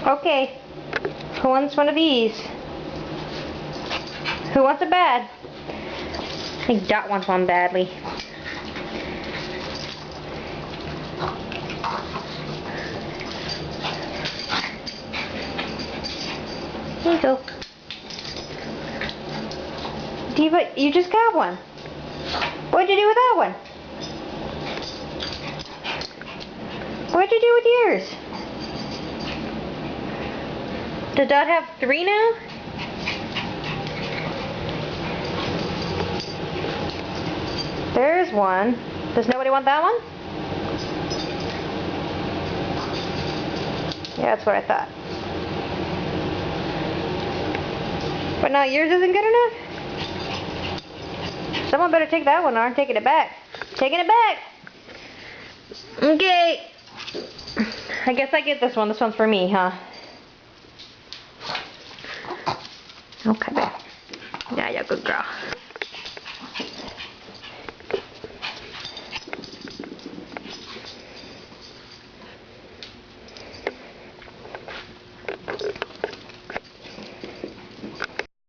Okay. Who wants one of these? Who wants it bad? I think Dot wants one badly. Here you go. Diva, you just got one. What'd you do with that one? What'd you do with yours? Does Dot have 3 now? There's one. Does nobody want that one? Yeah, that's what I thought. But now yours isn't good enough? Someone better take that one or I'm taking it back. Taking it back! Okay. I guess I get this one. This one's for me, huh? Okay, babe. Yeah, you're a good girl.